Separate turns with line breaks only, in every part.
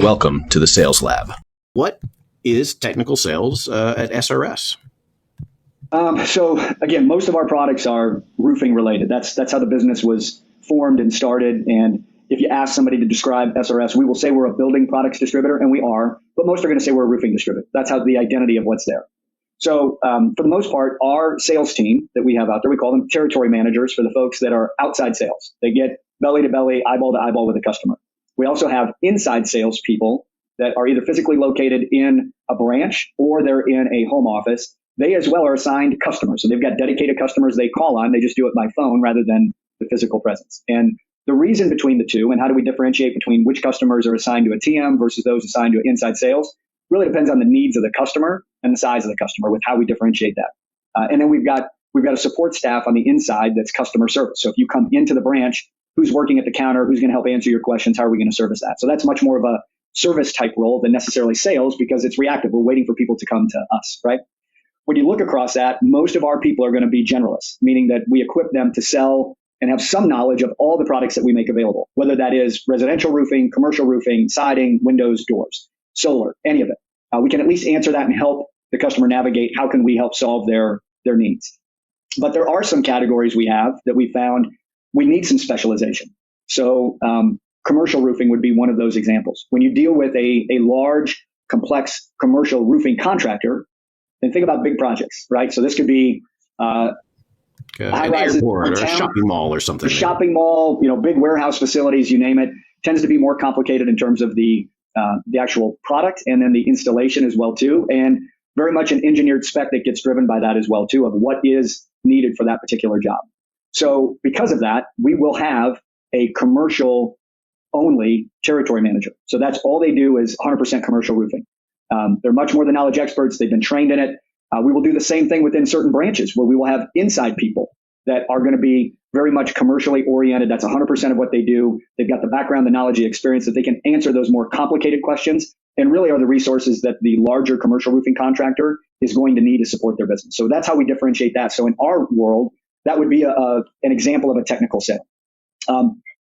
Welcome to the Sales Lab. What is technical sales at SRS?
So again, most of our products are roofing related. That's how the business was formed and started. And if you ask somebody to describe SRS, we will say we're a building products distributor, and we are, but most are going to say we're a roofing distributor. That's how the identity of what's there. So for the most part, our sales team that we have out there, we call them territory managers for the folks that are outside sales. They get belly to belly, eyeball to eyeball with the customer. We also have inside sales people that are either physically located in a branch or they're in a home office. They as well are assigned customers. So they've got dedicated customers they call on. They just do it by phone rather than the physical presence. And the reason between the two and how do we differentiate between which customers are assigned to a TM versus those assigned to inside sales really depends on the needs of the customer and the size of the customer with how we differentiate that. And then we've got a support staff on the inside that's customer service. So if you come into the branch, who's working at the counter, who's going to help answer your questions, how are we going to service that? So that's much more of a service type role than necessarily sales because it's reactive. We're waiting for people to come to us, right? When you look across that, most of our people are going to be generalists, meaning that we equip them to sell and have some knowledge of all the products that we make available, whether that is residential roofing, commercial roofing, siding, windows, doors, solar, any of it. We can at least answer that and help the customer navigate how can we help solve their needs. But there are some categories we have that we found we need some specialization. So commercial roofing would be one of those examples. When you deal with a large, complex commercial roofing contractor, then think about big projects, right? So this could be
an airport or a shopping mall or something.
A shopping mall, big warehouse facilities, you name it, tends to be more complicated in terms of the actual product and then the installation as well too, and very much an engineered spec that gets driven by that as well too of what is needed for that particular job. So because of that, we will have a commercial only territory manager. So that's all they do is 100% commercial roofing. They're much more than knowledge experts. They've been trained in it. We will do the same thing within certain branches where we will have inside people that are going to be very much commercially oriented. That's 100% of what they do. They've got the background, the knowledge, the experience that they can answer those more complicated questions and really are the resources that the larger commercial roofing contractor is going to need to support their business. So that's how we differentiate that. So in our world, that would be an example of a technical sale.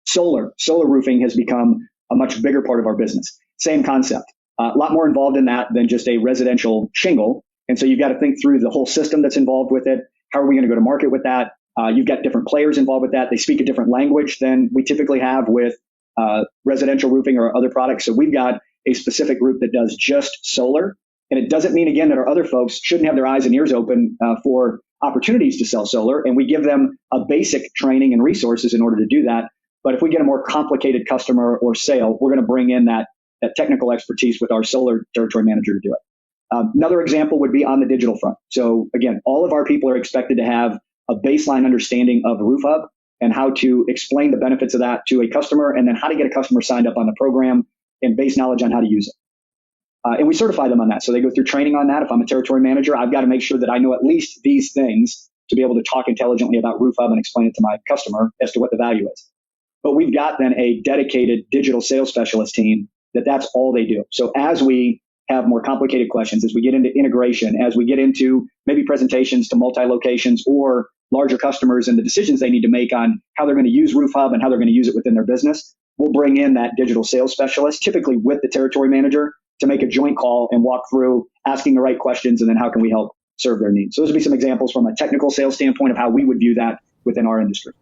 Solar roofing has become a much bigger part of our business. Same concept. A lot more involved in that than just a residential shingle. And so you've got to think through the whole system that's involved with it. How are we going to go to market with that? You've got different players involved with that. They speak a different language than we typically have with residential roofing or other products. So we've got a specific group that does just solar. And it doesn't mean, again, that our other folks shouldn't have their eyes and ears open for opportunities to sell solar. And we give them a basic training and resources in order to do that. But if we get a more complicated customer or sale, we're going to bring in that technical expertise with our solar territory manager to do it. Another example would be on the digital front. So again, all of our people are expected to have a baseline understanding of Roof Hub and how to explain the benefits of that to a customer and then how to get a customer signed up on the program and base knowledge on how to use it. And we certify them on that. So they go through training on that. If I'm a territory manager, I've got to make sure that I know at least these things to be able to talk intelligently about Roof Hub and explain it to my customer as to what the value is. But we've got then a dedicated digital sales specialist team that's all they do. So as we have more complicated questions, as we get into integration, as we get into maybe presentations to multi-locations or larger customers and the decisions they need to make on how they're going to use Roof Hub and how they're going to use it within their business, we'll bring in that digital sales specialist, typically with the territory manager, to make a joint call and walk through asking the right questions and then how can we help serve their needs. So those would be some examples from a technical sales standpoint of how we would view that within our industry.